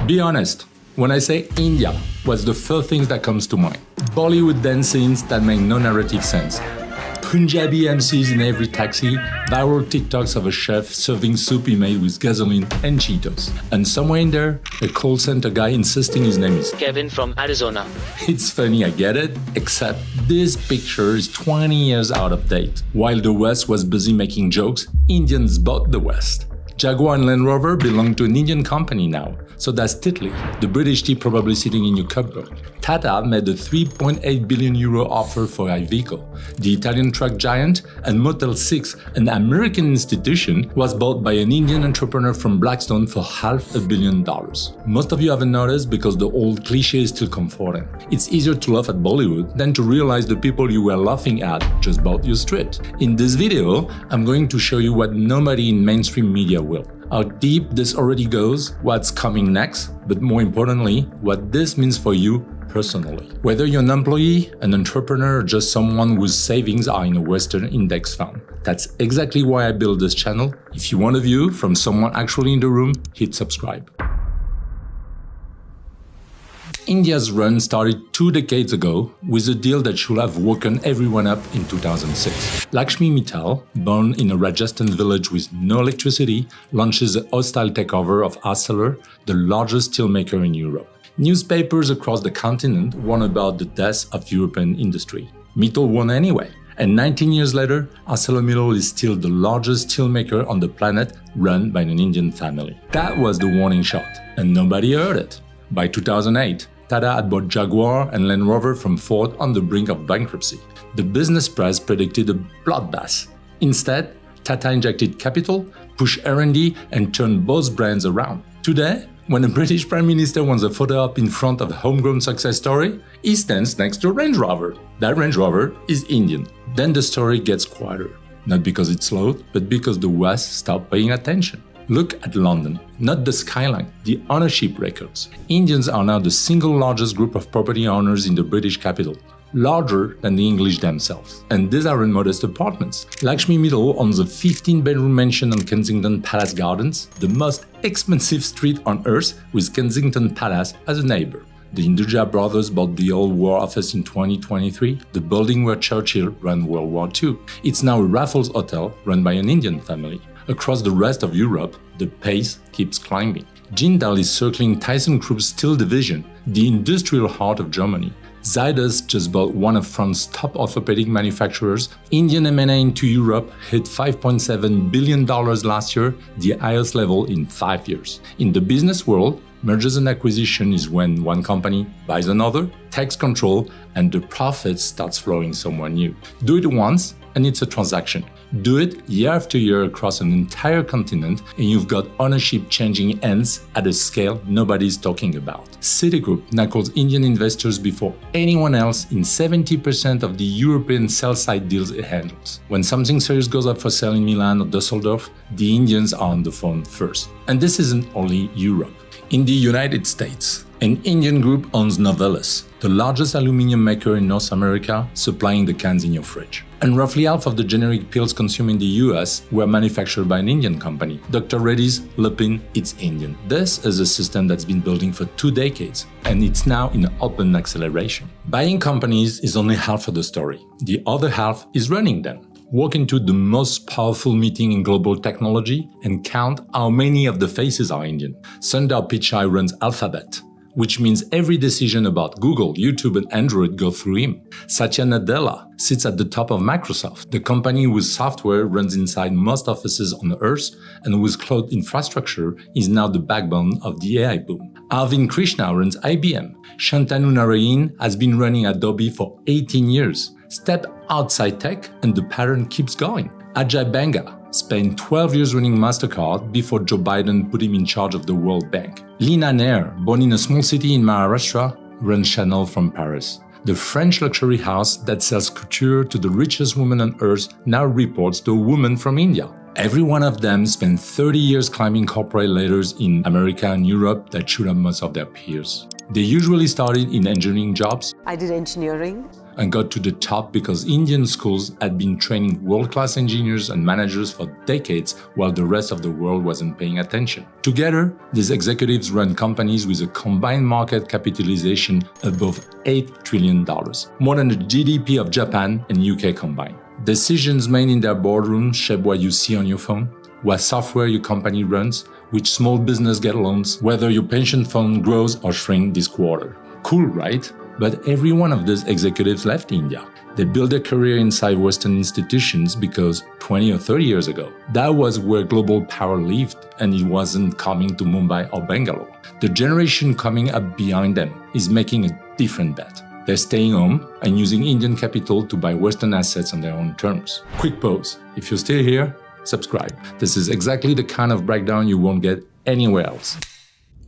Be honest, when I say India, what's the first thing that comes to mind? Bollywood dance scenes that make no narrative sense. Punjabi MCs in every taxi, viral TikToks of a chef serving soup he made with gasoline and Cheetos. And somewhere in there, a call center guy insisting his name is Kevin from Arizona. It's funny, I get it, except this picture is 20 years out of date. While the West was busy making jokes, Indians bought the West. Jaguar and Land Rover belong to an Indian company now, so that's Tetley, the British tea probably sitting in your cupboard. Tata made a €3.8 billion offer for Iveco. The Italian truck giant and Motel 6, an American institution, was bought by an Indian entrepreneur from Blackstone for $500 million. Most of you haven't noticed because the old cliché is still comforting. It's easier to laugh at Bollywood than to realize the people you were laughing at just bought your street. In this video, I'm going to show you what nobody in mainstream media will. How deep this already goes, what's coming next, but more importantly, what this means for you personally. Whether you're an employee, an entrepreneur, or just someone whose savings are in a Western index fund. That's exactly why I built this channel. If you want a view from someone actually in the room, hit subscribe. India's run started 2 decades ago with a deal that should have woken everyone up in 2006. Lakshmi Mittal, born in a Rajasthan village with no electricity, launches a hostile takeover of Arcelor, the largest steelmaker in Europe. Newspapers across the continent warn about the death of European industry. Mittal won anyway, and 19 years later, ArcelorMittal is still the largest steelmaker on the planet, run by an Indian family. That was the warning shot, and nobody heard it. By 2008, Tata had bought Jaguar and Land Rover from Ford on the brink of bankruptcy. The business press predicted a bloodbath. Instead, Tata injected capital, pushed R&D, and turned both brands around. Today, when a British Prime Minister wants a photo op in front of a homegrown success story, he stands next to a Range Rover. That Range Rover is Indian. Then the story gets quieter. Not because it's slowed, but because the West stopped paying attention. Look at London, not the skyline, the ownership records. Indians are now the single largest group of property owners in the British capital, larger than the English themselves. And these aren't modest apartments. Lakshmi Mittal owns a 15-bedroom mansion on Kensington Palace Gardens, the most expensive street on earth, with Kensington Palace as a neighbor. The Hinduja brothers bought the old War Office in 2023, the building where Churchill ran World War II. It's now a Raffles hotel run by an Indian family. Across the rest of Europe, the pace keeps climbing. Jindal is circling ThyssenKrupp's steel division, the industrial heart of Germany. Zydus just bought one of France's top orthopedic manufacturers. Indian M&A into Europe hit $5.7 billion last year, the highest level in 5 years. In the business world, mergers and acquisition is when one company buys another, takes control, and the profits starts flowing somewhere new. Do it once, and it's a transaction. Do it year after year across an entire continent, and you've got ownership changing hands at a scale nobody's talking about. Citigroup knuckles Indian investors before anyone else in 70% of the European sell-side deals it handles. When something serious goes up for sale in Milan or Düsseldorf, the Indians are on the phone first. And this isn't only Europe. In the United States, an Indian group owns Novelis, the largest aluminum maker in North America, supplying the cans in your fridge. And roughly half of the generic pills consumed in the US were manufactured by an Indian company. Dr. Reddy's, Lupin, it's Indian. This is a system that's been building for 2 decades, and it's now in open acceleration. Buying companies is only half of the story. The other half is running them. Walk into the most powerful meeting in global technology and count how many of the faces are Indian. Sundar Pichai runs Alphabet, which means every decision about Google, YouTube, and Android go through him. Satya Nadella sits at the top of Microsoft, the company whose software runs inside most offices on Earth and whose cloud infrastructure is now the backbone of the AI boom. Arvind Krishna runs IBM. Shantanu Narayan has been running Adobe for 18 years. Step outside tech and the pattern keeps going. Ajay Banga spent 12 years running MasterCard before Joe Biden put him in charge of the World Bank. Lina Nair, born in a small city in Maharashtra, runs Chanel from Paris. The French luxury house that sells couture to the richest woman on earth now reports to a woman from India. Every one of them spent 30 years climbing corporate ladders in America and Europe that should have most of their peers. They usually started in engineering jobs. I did engineering. And got to the top because Indian schools had been training world-class engineers and managers for decades while the rest of the world wasn't paying attention. Together, these executives run companies with a combined market capitalization above $8 trillion, more than the GDP of Japan and UK combined. Decisions made in their boardrooms shape what you see on your phone, what software your company runs, which small business get loans, whether your pension fund grows or shrinks this quarter. Cool, right? But every one of those executives left India. They built their career inside Western institutions because 20 or 30 years ago, that was where global power lived, and it wasn't coming to Mumbai or Bangalore. The generation coming up behind them is making a different bet. They're staying home and using Indian capital to buy Western assets on their own terms. Quick pause. If you're still here, subscribe. This is exactly the kind of breakdown you won't get anywhere else.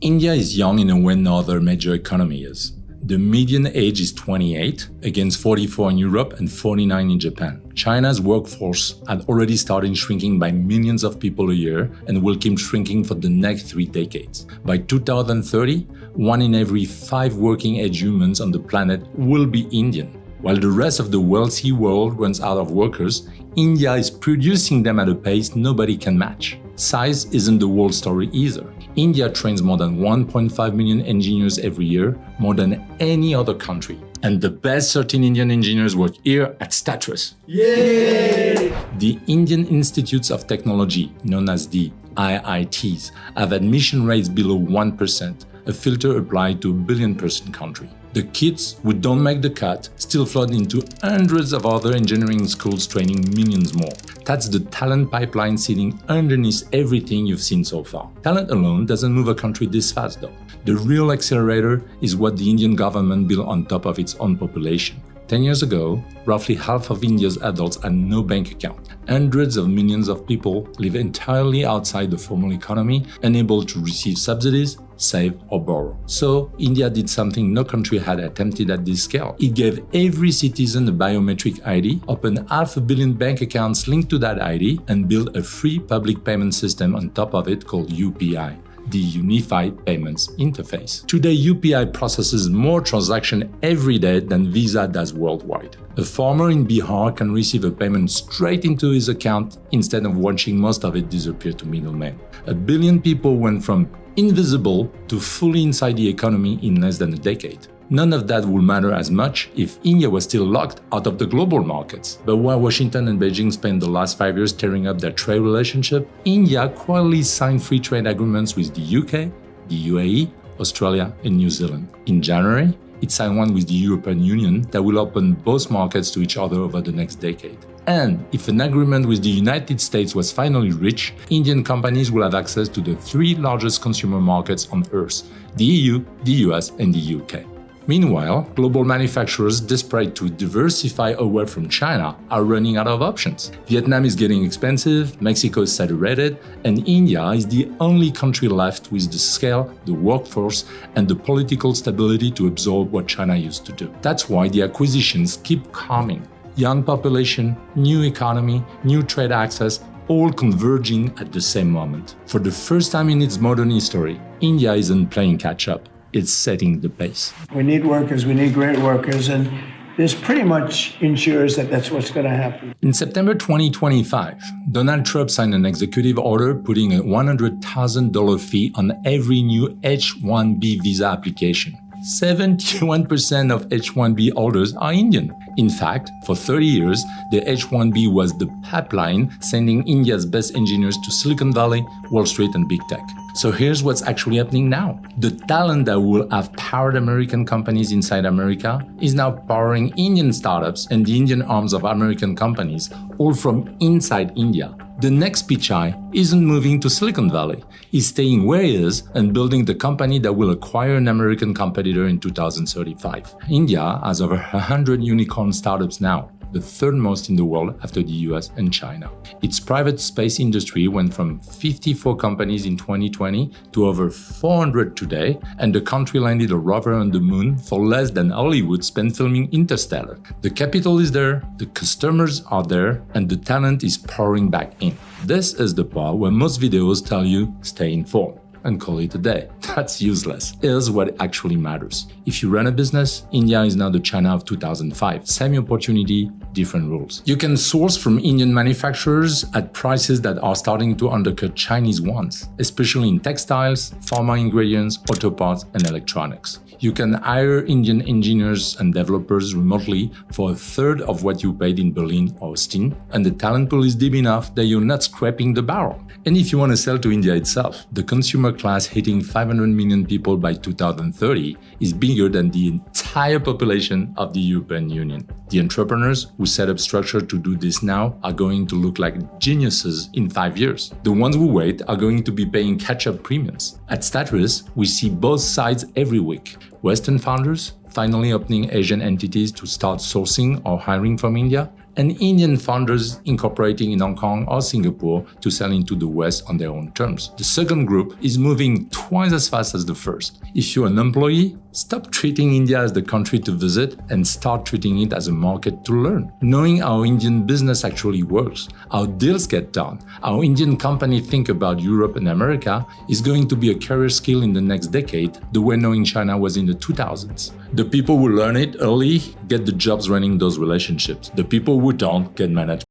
India is young in a way no other major economy is. The median age is 28, against 44 in Europe and 49 in Japan. China's workforce had already started shrinking by millions of people a year and will keep shrinking for the next 3 decades. By 2030, 1 in every 5 working-age humans on the planet will be Indian. While the rest of the wealthy world runs out of workers, India is producing them at a pace nobody can match. Size isn't the whole story either. India trains more than 1.5 million engineers every year, more than any other country. And the best certain Indian engineers work here at Status. Yay! The Indian Institutes of Technology, known as the IITs, have admission rates below 1%, a filter applied to a billion-person country. The kids who don't make the cut still flood into hundreds of other engineering schools training millions more. That's the talent pipeline sitting underneath everything you've seen so far. Talent alone doesn't move a country this fast though. The real accelerator is what the Indian government built on top of its own population. 10 years ago, roughly half of India's adults had no bank account. Hundreds of millions of people live entirely outside the formal economy, unable to receive subsidies, save or borrow. So, India did something no country had attempted at this scale. It gave every citizen a biometric ID, opened 500 million bank accounts linked to that ID, and built a free public payment system on top of it called UPI. The Unified Payments Interface. Today, UPI processes more transactions every day than Visa does worldwide. A farmer in Bihar can receive a payment straight into his account instead of watching most of it disappear to middlemen. 1 billion people went from invisible to fully inside the economy in less than a decade. None of that would matter as much if India was still locked out of the global markets. But while Washington and Beijing spent the last 5 years tearing up their trade relationship, India quietly signed free trade agreements with the UK, the UAE, Australia, and New Zealand. In January, it signed one with the European Union that will open both markets to each other over the next decade. And if an agreement with the United States was finally reached, Indian companies will have access to the 3 largest consumer markets on Earth: the EU, the US, and the UK. Meanwhile, global manufacturers desperate to diversify away from China are running out of options. Vietnam is getting expensive, Mexico is saturated, and India is the only country left with the scale, the workforce, and the political stability to absorb what China used to do. That's why the acquisitions keep coming. Young population, new economy, new trade access, all converging at the same moment. For the first time in its modern history, India isn't playing catch-up. It's setting the pace. We need workers, we need great workers, and this pretty much ensures that that's what's going to happen. In September 2025, Donald Trump signed an executive order putting a $100,000 fee on every new H-1B visa application. 71% of H-1B holders are Indian. In fact, for 30 years, the H-1B was the pipeline sending India's best engineers to Silicon Valley, Wall Street, and big tech. So here's what's actually happening now. The talent that will have powered American companies inside America is now powering Indian startups and the Indian arms of American companies, all from inside India. The next Pichai isn't moving to Silicon Valley. He's staying where he is and building the company that will acquire an American competitor in 2035. India has over 100 unicorn startups now. the third most in the world after the US and China. Its private space industry went from 54 companies in 2020 to over 400 today, and the country landed a rover on the moon for less than Hollywood spent filming Interstellar. The capital is there, the customers are there, and the talent is pouring back in. This is the part where most videos tell you stay informed and call it a day. That's useless. Here's what actually matters. If you run a business, India is now the China of 2005. Same opportunity, different rules. You can source from Indian manufacturers at prices that are starting to undercut Chinese ones, especially in textiles, pharma ingredients, auto parts, and electronics. You can hire Indian engineers and developers remotely for a third of what you paid in Berlin or Austin, and the talent pool is deep enough that you're not scraping the barrel. And if you want to sell to India itself, the consumer class hitting 500 million people by 2030 is bigger than the entire population of the European Union. The entrepreneurs who set up structure to do this now are going to look like geniuses in 5 years. The ones who wait are going to be paying catch-up premiums. At Status, we see both sides every week. Western founders finally opening Asian entities to start sourcing or hiring from India, and Indian founders incorporating in Hong Kong or Singapore to sell into the West on their own terms. The second group is moving twice as fast as the first. If you're an employee, stop treating India as the country to visit and start treating it as a market to learn. Knowing how Indian business actually works, how deals get done, how Indian companies think about Europe and America is going to be a career skill in the next decade, the way knowing China was in the 2000s. The people who learn it early get the jobs running those relationships. The people who don't get managed